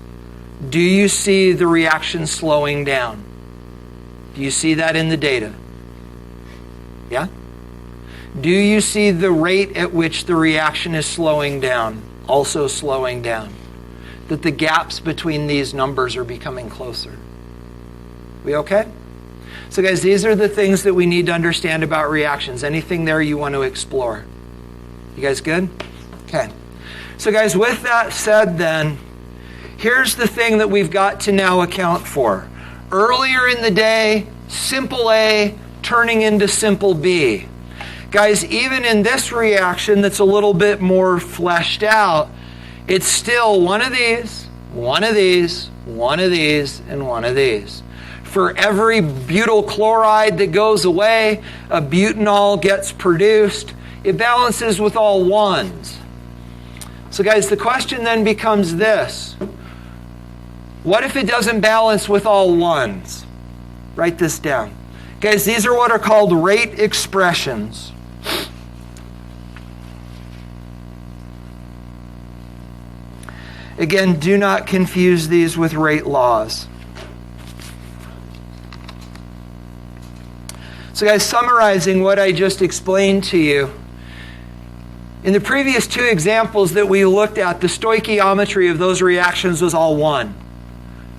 Do you see the reaction slowing down? Do you see that in the data? Yeah? Do you see the rate at which the reaction is slowing down, also slowing down? That the gaps between these numbers are becoming closer. We okay? So guys, these are the things that we need to understand about reactions. Anything there you want to explore? You guys good? Okay. So guys, with that said then, here's the thing that we've got to now account for. Earlier in the day, simple A turning into simple B. Guys, even in this reaction that's a little bit more fleshed out, it's still one of these, one of these, one of these, and one of these. For every butyl chloride that goes away, a butanol gets produced. It balances with all ones. So guys, the question then becomes this. What if it doesn't balance with all ones? Write this down. Guys, these are what are called rate expressions. Again, do not confuse these with rate laws. So guys, summarizing what I just explained to you, in the previous 2 examples that we looked at, the stoichiometry of those reactions was all 1.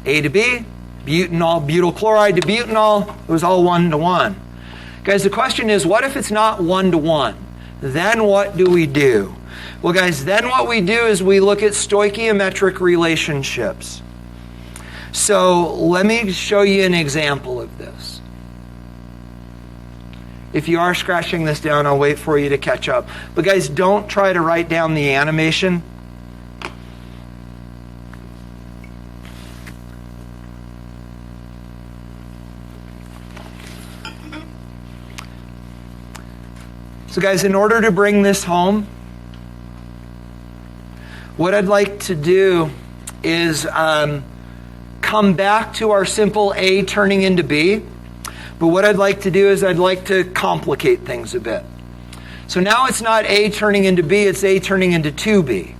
A to B, butanol, butyl chloride to butanol, it was all 1 to 1. Guys, the question is, what if it's not 1 to 1? Then what do we do? Well, guys, then what we do is we look at stoichiometric relationships. So let me show you an example of this. If you are scratching this down, I'll wait for you to catch up. But guys, don't try to write down the animation. So guys, in order to bring this home, what I'd like to do is come back to our simple A turning into B. But what I'd like to do is I'd like to complicate things a bit. So now it's not A turning into B, it's A turning into 2B.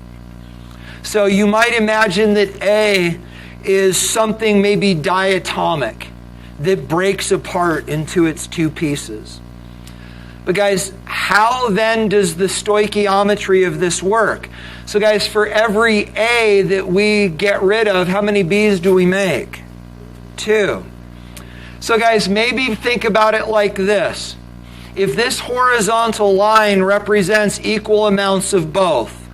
So you might imagine that A is something maybe diatomic that breaks apart into its two pieces. But guys, how then does the stoichiometry of this work? So guys, for every A that we get rid of, how many B's do we make? 2. So guys, maybe think about it like this. If this horizontal line represents equal amounts of both,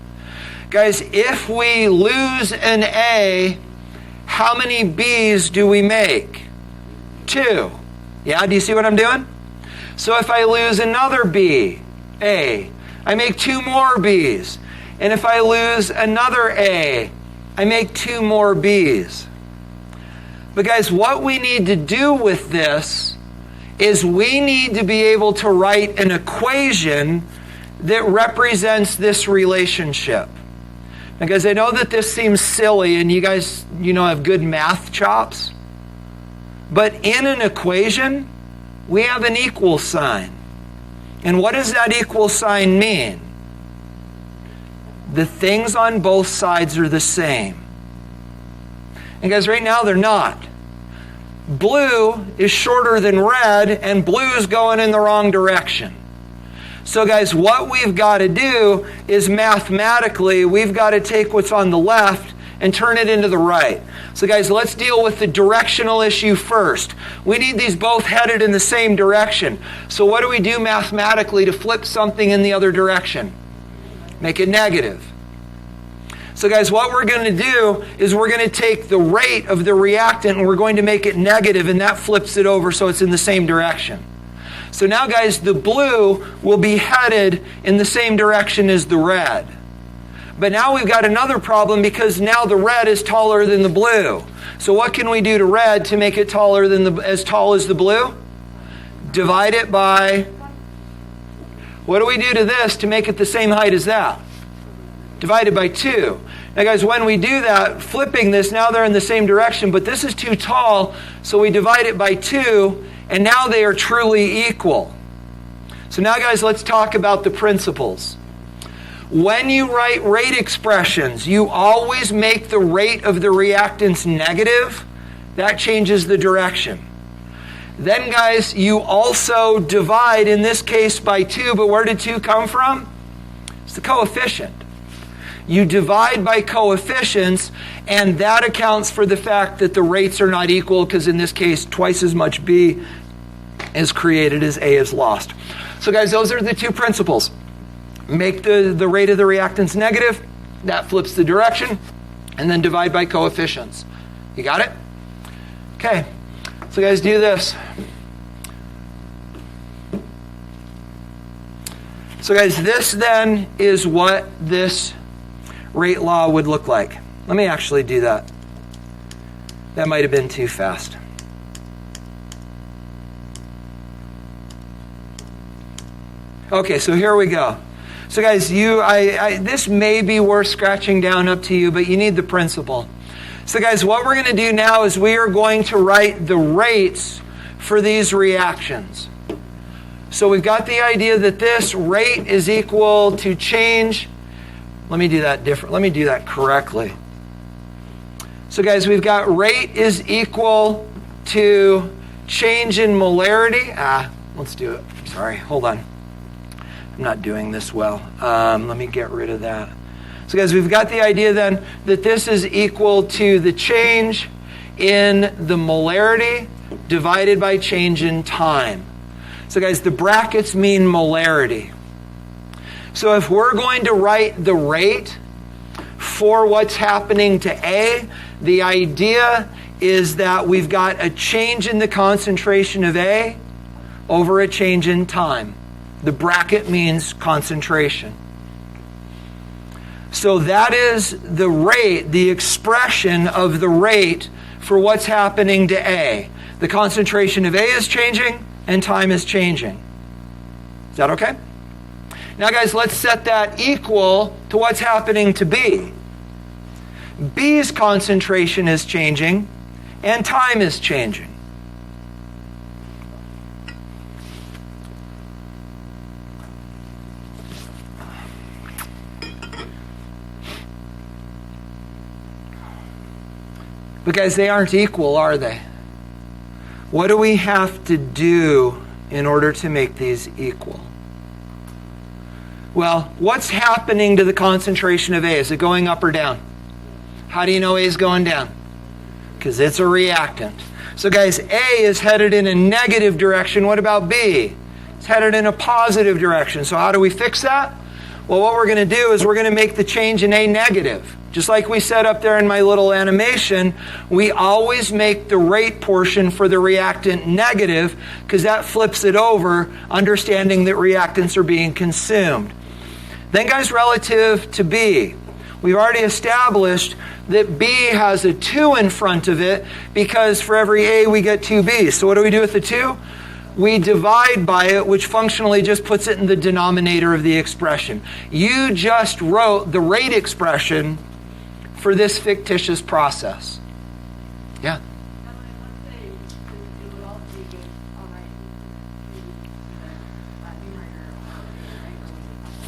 guys, if we lose an A, how many B's do we make? 2. Yeah, do you see what I'm doing? So if I lose another B, A, I make 2 more B's. And if I lose another A, I make 2 more B's. But guys, what we need to do with this is we need to be able to write an equation that represents this relationship. Now guys, I know that this seems silly and you guys, have good math chops. But in an equation, we have an equal sign. And what does that equal sign mean? The things on both sides are the same. And guys, right now they're not. Blue is shorter than red, and blue is going in the wrong direction. So guys, what we've got to do is mathematically, we've got to take what's on the left and turn it into the right. So guys, let's deal with the directional issue first. We need these both headed in the same direction. So what do we do mathematically to flip something in the other direction? Make it negative. So guys, what we're going to do is we're going to take the rate of the reactant and we're going to make it negative, and that flips it over so it's in the same direction. So now guys, the blue will be headed in the same direction as the red. But now we've got another problem because now the red is taller than the blue. So what can we do to red to make it taller than as tall as the blue? Divide it by... What do we do to this to make it the same height as that? Divided by 2. Now guys, when we do that, flipping this, now they're in the same direction, but this is too tall, so we divide it by 2, and now they are truly equal. So now guys, let's talk about the principles. When you write rate expressions, you always make the rate of the reactants negative. That changes the direction. Then guys, you also divide, in this case, by 2, but where did 2 come from? It's the coefficient. You divide by coefficients, and that accounts for the fact that the rates are not equal, because in this case, twice as much B is created as A is lost. So guys, those are the 2 principles. Make the rate of the reactants negative, that flips the direction, and then divide by coefficients. You got it? Okay, so guys, do this. So guys, this then is what this rate law would look like. Let me actually do that. That might have been too fast. Okay, so here we go. So guys, this may be worth scratching down, up to you, but you need the principle. So guys, what we're going to do now is we are going to write the rates for these reactions. So we've got the idea that this rate is equal to change. Let me do that different. Let me do that correctly. So guys, we've got rate is equal to change in molarity. Let's do it. Sorry, hold on. I'm not doing this well. Let me get rid of that. So guys, we've got the idea then that this is equal to the change in the molarity divided by change in time. So guys, the brackets mean molarity. So if we're going to write the rate for what's happening to A, the idea is that we've got a change in the concentration of A over a change in time. The bracket means concentration. So that is the rate, the expression of the rate for what's happening to A. The concentration of A is changing and time is changing. Is that okay? Now guys, let's set that equal to what's happening to B. B's concentration is changing and time is changing. But guys, they aren't equal, are they? What do we have to do in order to make these equal? Well, what's happening to the concentration of A? Is it going up or down? How do you know A is going down? Because it's a reactant. So guys, A is headed in a negative direction. What about B? It's headed in a positive direction. So how do we fix that? Well, what we're going to do is we're going to make the change in A negative. Just like we said up there in my little animation, we always make the rate portion for the reactant negative because that flips it over, understanding that reactants are being consumed. Then guys, relative to B, we've already established that B has a 2 in front of it because for every A we get 2 B's. So what do we do with the 2? We divide by it, which functionally just puts it in the denominator of the expression. You just wrote the rate expression for this fictitious process. Yeah?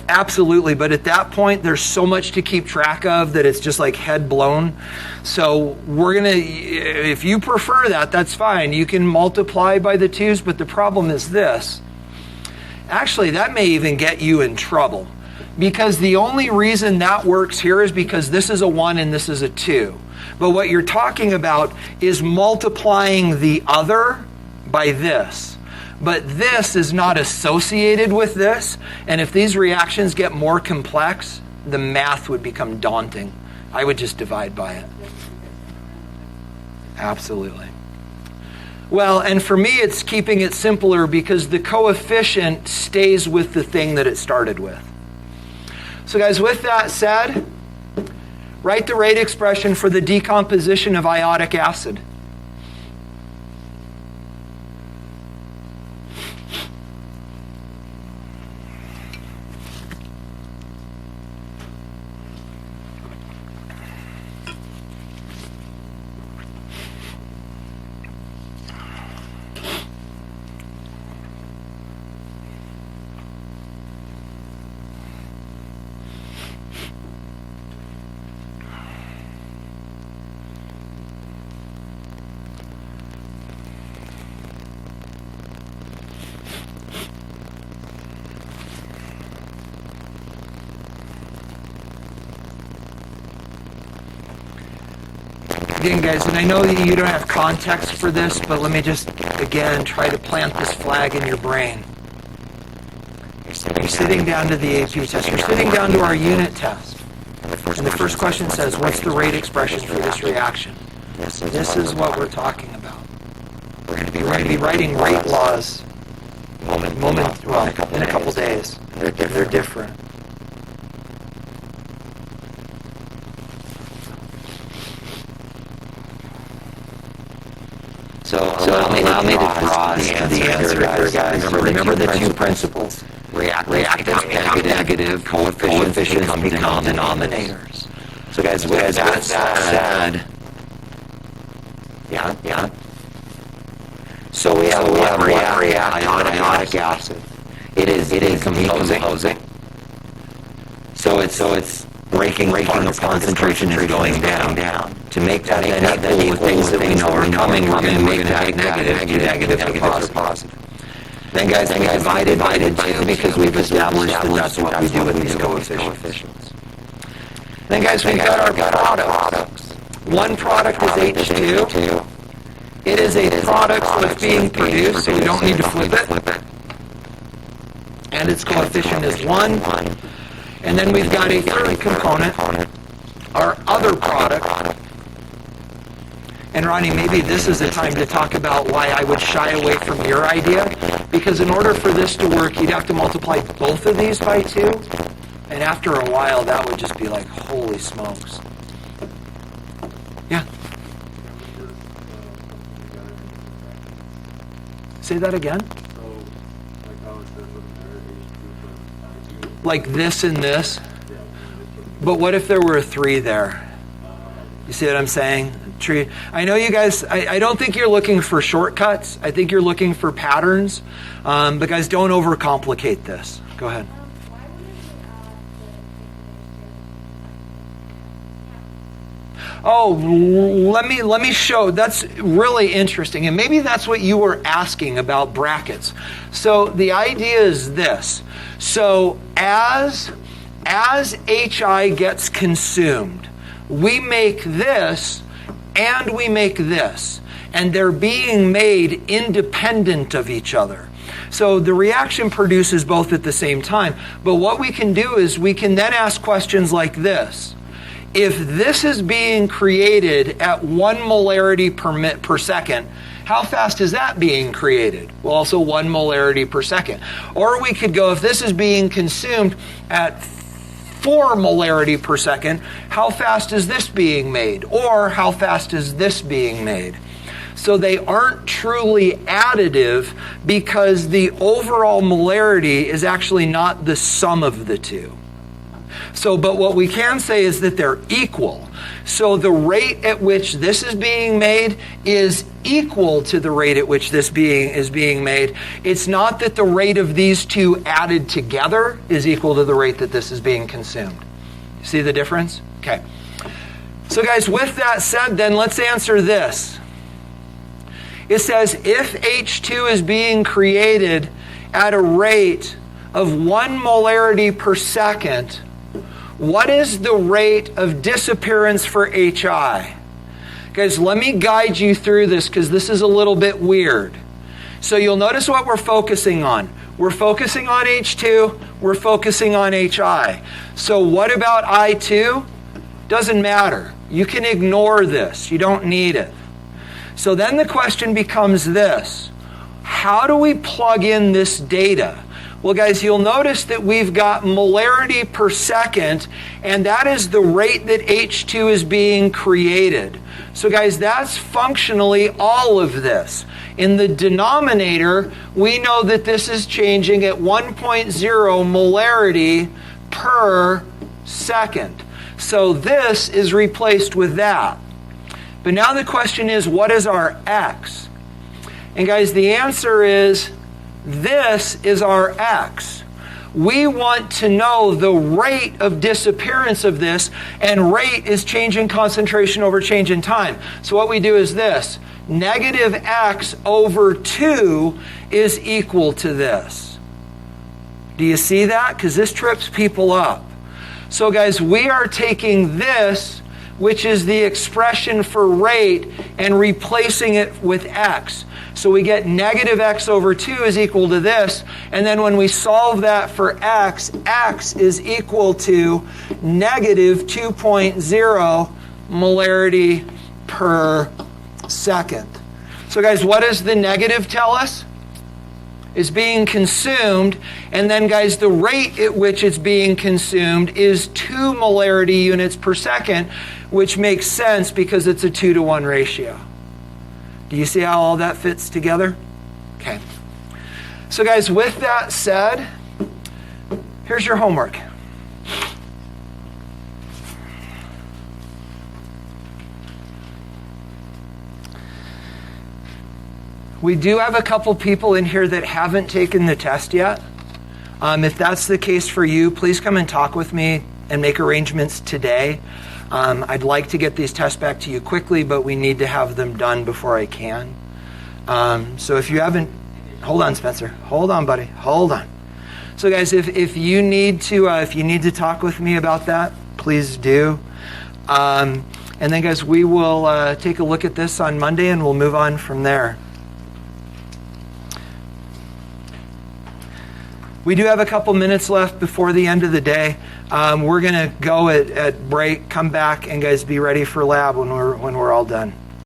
Absolutely, but at that point, there's so much to keep track of that it's just like head blown. So we're going to, if you prefer that, that's fine. You can multiply by the 2's, but the problem is this. Actually, that may even get you in trouble because the only reason that works here is because this is a 1 and this is a 2. But what you're talking about is multiplying the other by this. But this is not associated with this. And if these reactions get more complex, the math would become daunting. I would just divide by it. Absolutely. Well, and for me, it's keeping it simpler because the coefficient stays with the thing that it started with. So guys, with that said, write the rate expression for the decomposition of iodic acid. Again, guys, and I know that you don't have context for this, but let me just, again, try to plant this flag in your brain. You're sitting down to the AP test. You're sitting down to our unit test. And the first question says, what's the rate expression for this reaction? This is what we're talking about. We're going to be writing rate laws in a couple days. They're different. So allow me to draw the answer here, guys. Remember the 2 principles. Reactants negative, coefficients become denominators. So guys, with that said, yeah. So we have iodic acid. It is decomposing. So it's breaking the concentration is going down. To make that equal with things that we know are coming, we're going to make that negative or positive. Then guys, divided by 2 because we've established that that's what we do with these coefficients. Then guys, we've got our products. One product is H2. It is a product that's being produced, so we don't need to flip it. And its coefficient is 1. And then we've got a third component, our other product. And Ronnie, maybe this is the time to talk about why I would shy away from your idea. Because in order for this to work, you'd have to multiply both of these by 2. And after a while, that would just be like, holy smokes. Yeah? Say that again? Like this and this? But what if there were a 3 there? You see what I'm saying? I know you guys, I don't think you're looking for shortcuts. I think you're looking for patterns. But guys, don't overcomplicate this. Go ahead. Oh, let me show. That's really interesting. And maybe that's what you were asking about brackets. So the idea is this. So as HI gets consumed, we make this and we make this. And they're being made independent of each other. So the reaction produces both at the same time. But what we can do is we can then ask questions like this. If this is being created at 1 molarity per second, how fast is that being created? Well, also 1 molarity per second. Or we could go, if this is being consumed at 4 molarity per second, how fast is this being made? Or how fast is this being made? So they aren't truly additive because the overall molarity is actually not the sum of the two. So, but what we can say is that they're equal. So the rate at which this is being made is equal to the rate at which this is being made. It's not that the rate of these two added together is equal to the rate that this is being consumed. See the difference? Okay. So guys, with that said, then let's answer this. It says if H2 is being created at a rate of 1 molarity per second, what is the rate of disappearance for HI? Guys, let me guide you through this because this is a little bit weird. So you'll notice what we're focusing on. We're focusing on H2, we're focusing on HI. So what about I2? Doesn't matter. You can ignore this. You don't need it. So then the question becomes this. How do we plug in this data? Well, guys, you'll notice that we've got molarity per second, and that is the rate that H2 is being created. So, guys, that's functionally all of this. In the denominator, we know that this is changing at 1.0 molarity per second. So this is replaced with that. But now the question is, what is our x? And guys, the answer is, this is our x. We want to know the rate of disappearance of this, and rate is change in concentration over change in time. So what we do is this. Negative x over 2 is equal to this. Do you see that? Because this trips people up. So guys, we are taking this, which is the expression for rate, and replacing it with x. So we get negative x over 2 is equal to this. And then when we solve that for x, x is equal to negative 2.0 molarity per second. So guys, what does the negative tell us? It's being consumed. And then guys, the rate at which it's being consumed is 2 molarity units per second, which makes sense because it's a 2-to-1 ratio. Do you see how all that fits together? Okay. So guys, with that said, here's your homework. We do have a couple people in here that haven't taken the test yet. If that's the case for you, please come and talk with me and make arrangements today. I'd like to get these tests back to you quickly, but we need to have them done before I can. So if you haven't, hold on, Spencer. Hold on, buddy. Hold on. So guys, if you need to talk with me about that, please do. And then guys, we will take a look at this on Monday and we'll move on from there. We do have a couple minutes left before the end of the day. We're going to go at break, come back, and guys, be ready for lab when we're all done.